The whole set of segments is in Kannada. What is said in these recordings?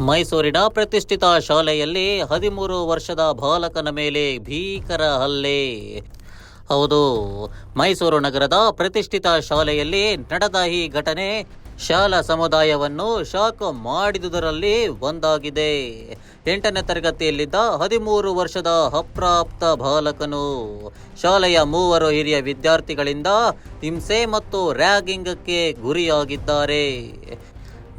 ಮೈಸೂರಿನ ಪ್ರತಿಷ್ಠಿತ ಶಾಲೆಯಲ್ಲಿ 13 ವರ್ಷದ ಬಾಲಕನ ಮೇಲೆ ಭೀಕರ ಹಲ್ಲೆ. ಹೌದು, ಮೈಸೂರು ನಗರದ ಪ್ರತಿಷ್ಠಿತ ಶಾಲೆಯಲ್ಲಿ ನಡೆದ ಈ ಘಟನೆ ಶಾಲಾ ಸಮುದಾಯವನ್ನು ಶಾಕ್ ಮಾಡಿದುದರಲ್ಲಿ ಒಂದಾಗಿದೆ. 8ನೇ ತರಗತಿಯಲ್ಲಿದ್ದ 13 ವರ್ಷದ ಅಪ್ರಾಪ್ತ ಬಾಲಕನು ಶಾಲೆಯ 3 ಹಿರಿಯ ವಿದ್ಯಾರ್ಥಿಗಳಿಂದ ಹಿಂಸೆ ಮತ್ತು ರ್ಯಾಗಿಂಗ್ಗೆ ಗುರಿಯಾಗಿದ್ದಾರೆ.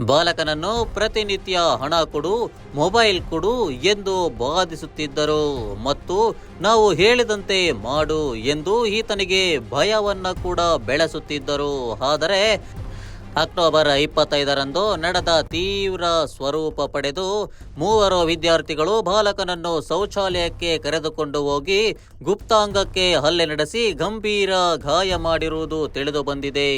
ಬಾಲಕನನ್ನು ಪ್ರತಿನಿತ್ಯ ಹಣ ಕೊಡು, ಮೊಬೈಲ್ ಕೊಡು ಎಂದು ಬಾಧಿಸುತ್ತಿದ್ದರು ಮತ್ತು ನಾವು ಹೇಳಿದಂತೆ ಮಾಡು ಎಂದು ಈತನಿಗೆ ಭಯವನ್ನು ಕೂಡ ಬೆಳೆಸುತ್ತಿದ್ದರು. ಆದರೆ ಅಕ್ಟೋಬರ್ 25ರಂದು ನಡೆದ ತೀವ್ರ ಸ್ವರೂಪ ಪಡೆದು 3 ವಿದ್ಯಾರ್ಥಿಗಳು ಬಾಲಕನನ್ನು ಶೌಚಾಲಯಕ್ಕೆ ಕರೆದುಕೊಂಡು ಹೋಗಿ ಗುಪ್ತಾಂಗಕ್ಕೆ ಹಲ್ಲೆ ನಡೆಸಿ ಗಂಭೀರ ಗಾಯ ಮಾಡಿರುವುದು ತಿಳಿದು ಬಂದಿದೆ.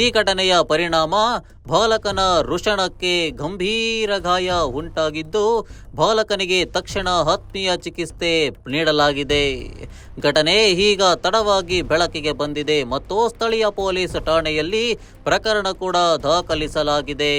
ಈ ಘಟನೆಯ ಪರಿಣಾಮ ಬಾಲಕನ ವೃಷಣಕ್ಕೆ ಗಂಭೀರ ಗಾಯ ಉಂಟಾಗಿದ್ದು, ಬಾಲಕನಿಗೆ ತಕ್ಷಣ ಆತ್ಮೀಯ ಚಿಕಿತ್ಸೆ ನೀಡಲಾಗಿದೆ. ಘಟನೆ ಈಗ ತಡವಾಗಿ ಬೆಳಕಿಗೆ ಬಂದಿದೆ ಮತ್ತು ಸ್ಥಳೀಯ ಪೊಲೀಸ್ ಠಾಣೆಯಲ್ಲಿ ಪ್ರಕರಣ ಕೂಡ ದಾಖಲಿಸಲಾಗಿದೆ.